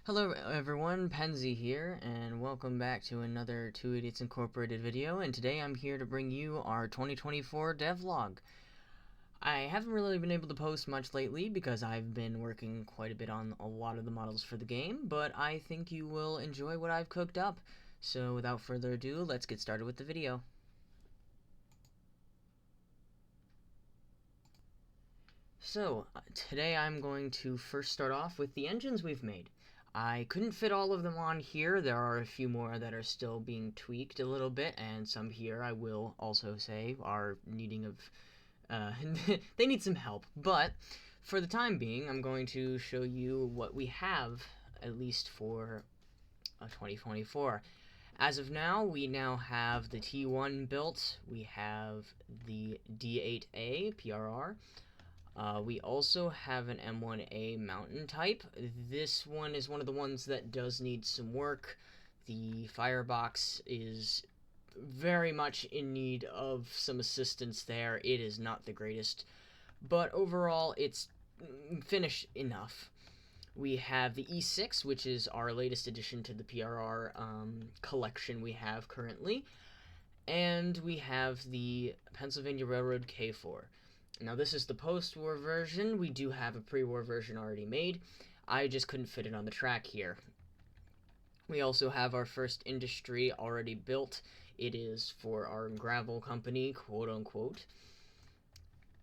Hello everyone, Penzi here, and welcome back to another Two Idiots Incorporated video, and today I'm here to bring you our 2024 devlog. I haven't really been able to post much lately because I've been working quite a bit on a lot of the models for the game, but I think you will enjoy what I've cooked up. So without further ado, let's get started with the video. So, today I'm going to first start off with the engines we've made. I couldn't fit all of them on here. There are a few more that are still being tweaked a little bit, and some here I will also say are needing of... they need some help. But, for the time being, I'm going to show you what we have, at least for 2024. As of now, we now have the T1 built, we have the D8A PRR, we also have an M1A mountain type. This one is one of the ones that does need some work. The firebox is very much in need of some assistance there. It is not the greatest, but overall it's finished enough. We have the E6, which is our latest addition to the PRR collection we have currently, and we have the Pennsylvania Railroad K4. Now this is the post-war version. We do have a pre-war version already made. I just couldn't fit it on the track here. We also have our first industry already built. It is for our gravel company, quote-unquote.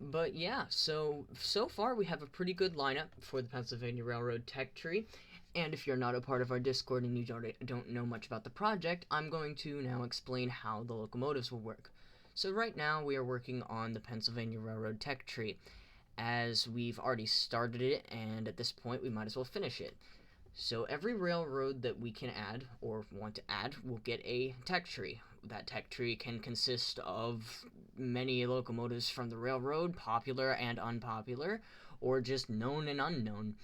But yeah, so far we have a pretty good lineup for the Pennsylvania Railroad tech tree. And if you're not a part of our Discord and you don't know much about the project, I'm going to now explain how the locomotives will work. So right now we are working on the Pennsylvania Railroad tech tree, as we've already started it, and at this point we might as well finish it. So every railroad that we can add, or want to add, will get a tech tree. That tech tree can consist of many locomotives from the railroad, popular and unpopular, or just known and unknown.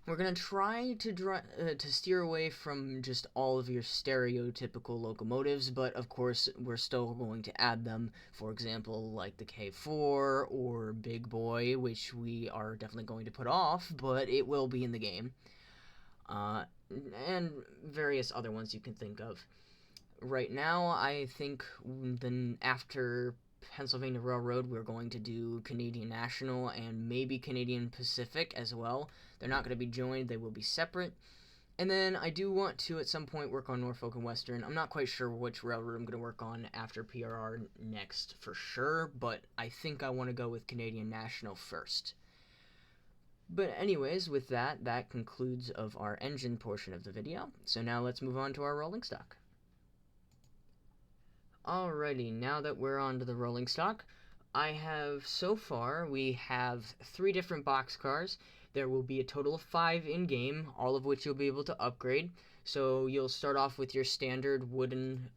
We're going to try to steer away from just all of your stereotypical locomotives, but of course we're still going to add them, for example, like the K4 or Big Boy, which we are definitely going to put off, but it will be in the game, and various other ones you can think of. Right now, I think then after Pennsylvania Railroad, we're going to do Canadian National and maybe Canadian Pacific as well. They're not going to be joined, they will be separate. And then I do want to at some point work on Norfolk and Western. I'm not quite sure which railroad I'm going to work on after PRR next for sure, but I think I want to go with Canadian National first. But anyways, with that concludes of our engine portion of the video. So now let's move on to our rolling stock. Alrighty, now that we're on to the rolling stock, so far, we have 3 different boxcars. There will be a total of 5 in-game, all of which you'll be able to upgrade. So you'll start off with your standard wooden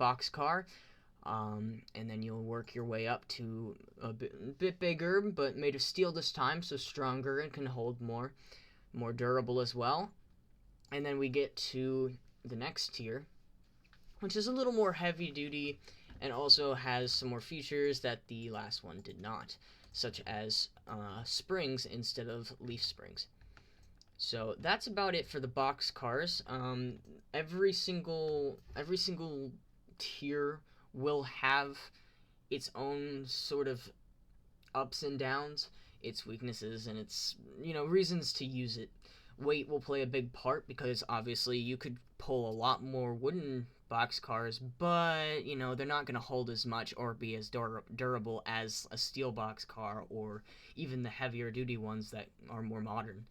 boxcar, and then you'll work your way up to a bit bigger, but made of steel this time, so stronger and can hold more durable as well. And then we get to the next tier, which is a little more heavy duty and also has some more features that the last one did not, such as springs instead of leaf springs. So that's about it for the box cars. Every single tier will have its own sort of ups and downs, its weaknesses, and its reasons to use it. Weight will play a big part because obviously you could pull a lot more wooden boxcars, but they're not going to hold as much or be as durable as a steel boxcar or even the heavier duty ones that are more modern.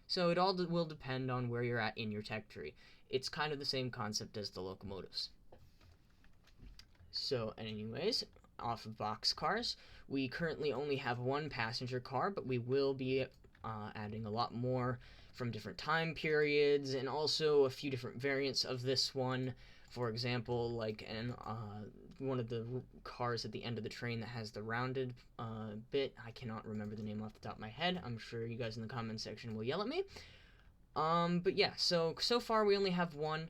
So it all will depend on where you're at in your tech tree. It's kind of the same concept as the locomotives. So anyways, off of boxcars, we currently only have 1 passenger car, but we will be adding a lot more from different time periods, and also a few different variants of this one. For example, like one of the cars at the end of the train that has the rounded bit. I cannot remember the name off the top of my head. I'm sure you guys in the comment section will yell at me. But yeah, so far we only have 1.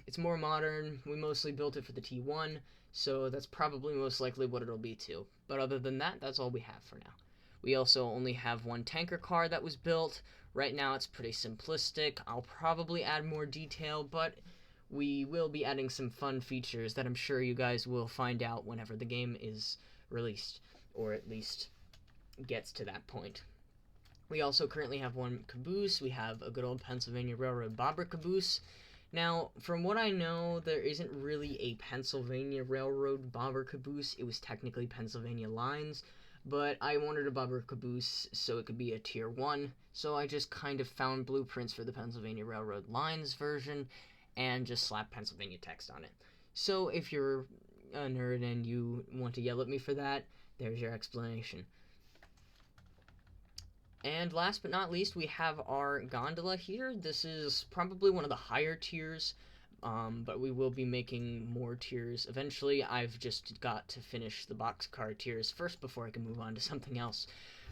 It's more modern. We mostly built it for the T1, so that's probably most likely what it'll be too. But other than that, that's all we have for now. We also only have one tanker car that was built. Right now it's pretty simplistic. I'll probably add more detail, but we will be adding some fun features that I'm sure you guys will find out whenever the game is released, or at least gets to that point. We also currently have one caboose. We have a good old Pennsylvania Railroad bobber caboose. Now, from what I know, there isn't really a Pennsylvania Railroad bobber caboose. It was technically Pennsylvania Lines, but I wanted a bobber caboose so it could be a tier 1, so I just kind of found blueprints for the Pennsylvania Railroad Lines version and just slapped Pennsylvania text on it. So if you're a nerd and you want to yell at me for that, there's your explanation. And last but not least, we have our gondola here. This is probably one of the higher tiers, but we will be making more tiers eventually. I've just got to finish the boxcar tiers first before I can move on to something else.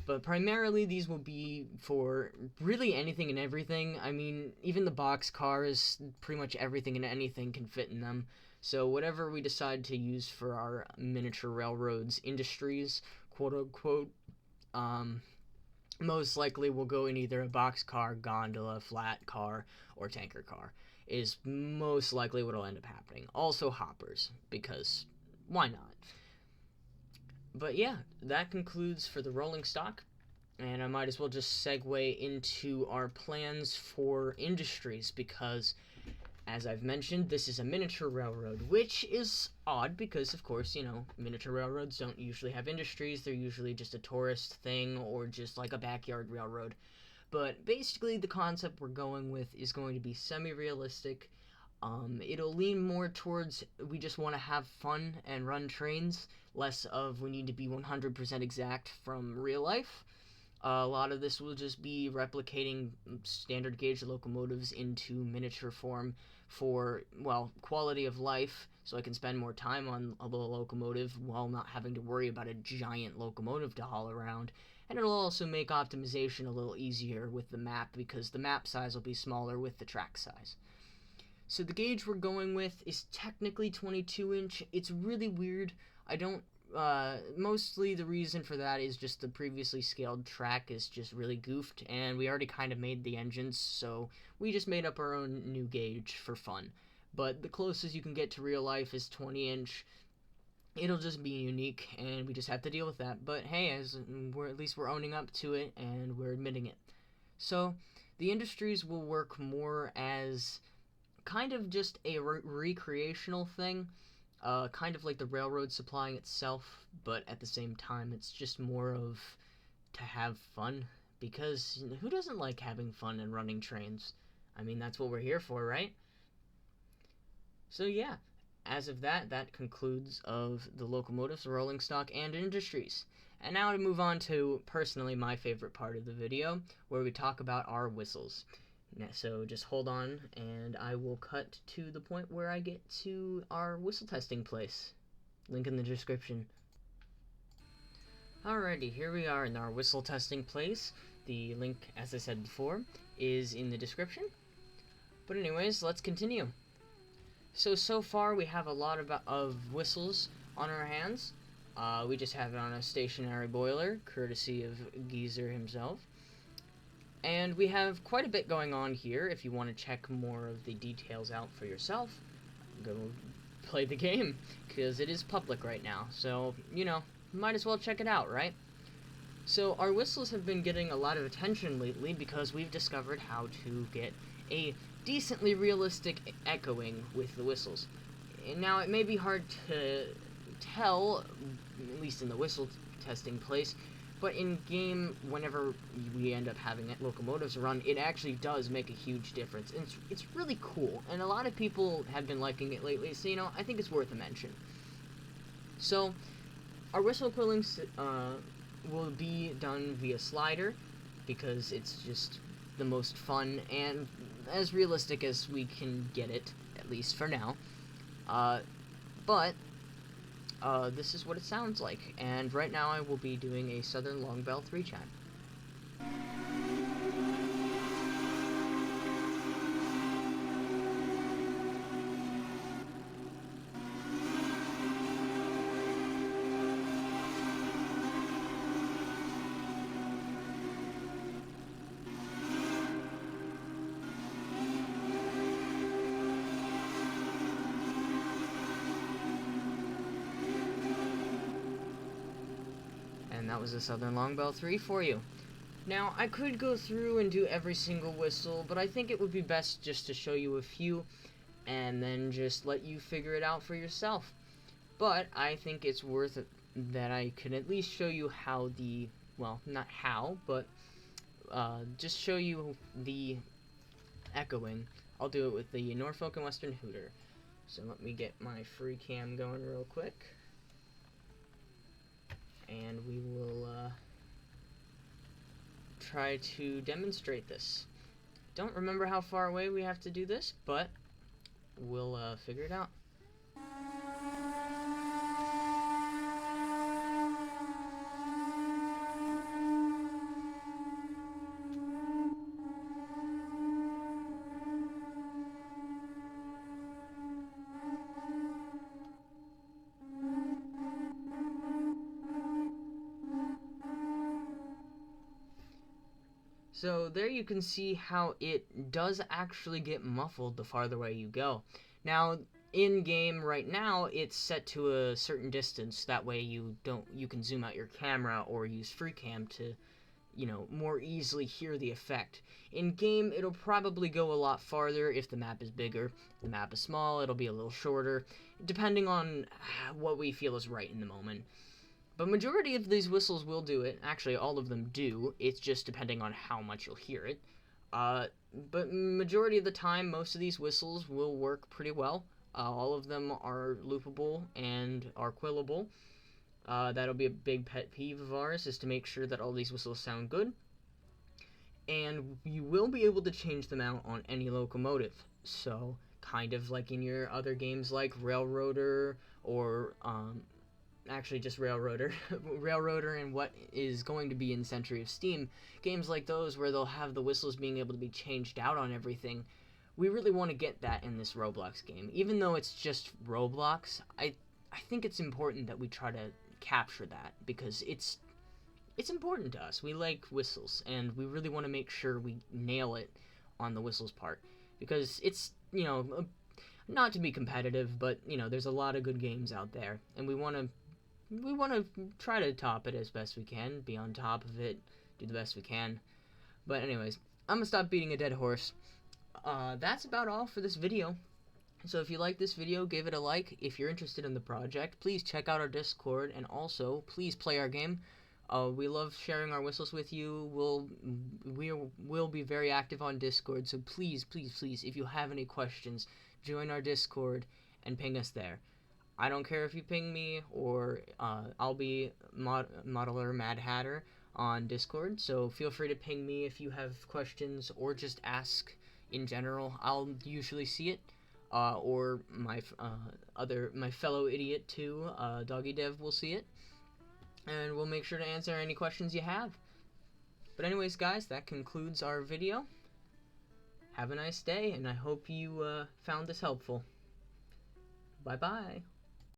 But primarily, these will be for really anything and everything. I mean, even the boxcars, pretty much everything and anything can fit in them. So whatever we decide to use for our miniature railroads industries, quote unquote, most likely will go in either a boxcar, gondola, flat car, or tanker car, is most likely what will end up happening. Also hoppers, because why not? But yeah, that concludes for the rolling stock, and I might as well just segue into our plans for industries, because as I've mentioned, this is a miniature railroad, which is odd because, of course, miniature railroads don't usually have industries. They're usually just a tourist thing or just like a backyard railroad. But basically, the concept we're going with is going to be semi-realistic. It'll lean more towards we just want to have fun and run trains, less of we need to be 100% exact from real life. A lot of this will just be replicating standard gauge locomotives into miniature form for, well, quality of life, so I can spend more time on a little locomotive while not having to worry about a giant locomotive to haul around. And it'll also make optimization a little easier with the map because the map size will be smaller with the track size. So the gauge we're going with is technically 22 inch. It's really weird. Mostly the reason for that is just the previously scaled track is just really goofed, and we already kind of made the engines, so we just made up our own new gauge for fun. But the closest you can get to real life is 20 inch. It'll just be unique, and we just have to deal with that. But hey, at least we're owning up to it, and we're admitting it. So the industries will work more as kind of just a recreational thing. Kind of like the railroad supplying itself, but at the same time, it's just more of to have fun, because who doesn't like having fun and running trains? I mean, that's what we're here for, right? So yeah, as of that concludes of the locomotives, rolling stock, and industries. And now to move on to, personally, my favorite part of the video, where we talk about our whistles. So just hold on, and I will cut to the point where I get to our whistle testing place. Link in the description. Alrighty, here we are in our whistle testing place. The link, as I said before, is in the description. But anyways, let's continue. So far we have a lot of whistles on our hands. We just have it on a stationary boiler, courtesy of Geezer himself. And we have quite a bit going on here. If you want to check more of the details out for yourself, go play the game, because it is public right now. So, might as well check it out, right? So our whistles have been getting a lot of attention lately because we've discovered how to get a decently realistic echoing with the whistles. Now, it may be hard to tell, at least in the whistle testing place, but in-game, whenever we end up having locomotives run, it actually does make a huge difference. And it's really cool, and a lot of people have been liking it lately, so, I think it's worth a mention. So, our whistle quilling will be done via slider, because it's just the most fun and as realistic as we can get it, at least for now. But this is what it sounds like, and right now I will be doing a Southern Long Bell 3-chime. that was the Southern Longbell 3 for you. Now, I could go through and do every single whistle, but I think it would be best just to show you a few, and then just let you figure it out for yourself. But I think it's worth it that I can at least show you how the, well, not how, but just show you the echoing. I'll do it with the Norfolk and Western Hooter. So let me get my free cam going real quick. And we will try to demonstrate this. Don't remember how far away we have to do this, but we'll figure it out. So there you can see how it does actually get muffled the farther away you go. Now, in game right now, it's set to a certain distance. That way you can zoom out your camera or use free cam to, more easily hear the effect. In game, it'll probably go a lot farther if the map is bigger. If the map is small, it'll be a little shorter, depending on what we feel is right in the moment. But majority of these whistles will do it. Actually, all of them do. It's just depending on how much you'll hear it. But majority of the time, most of these whistles will work pretty well. All of them are loopable and are quillable. That'll be a big pet peeve of ours, is to make sure that all these whistles sound good. And you will be able to change them out on any locomotive. So, kind of like in your other games like Railroader or actually just Railroader, Railroader and what is going to be in Century of Steam, games like those where they'll have the whistles being able to be changed out on everything. We really want to get that in this Roblox game. Even though it's just Roblox, I think it's important that we try to capture that, because it's important to us. We like whistles, and we really want to make sure we nail it on the whistles part, because it's, not to be competitive, but, there's a lot of good games out there, and we want to try to top it as best we can, be on top of it, do the best we can. But anyways, I'm gonna stop beating a dead horse. That's about all for this video. So if you like this video, give it a like. If you're interested in the project, please check out our Discord, and also please play our game. We love sharing our whistles with you. We'll be very active on Discord, so please, please, please, if you have any questions, join our Discord and ping us there. I don't care if you ping me, or I'll be Modeler Mad Hatter on Discord, so feel free to ping me if you have questions, or just ask in general. I'll usually see it, or my fellow idiot too, Doggy Dev, will see it, and we'll make sure to answer any questions you have. But anyways, guys, that concludes our video. Have a nice day, and I hope you found this helpful. Bye-bye.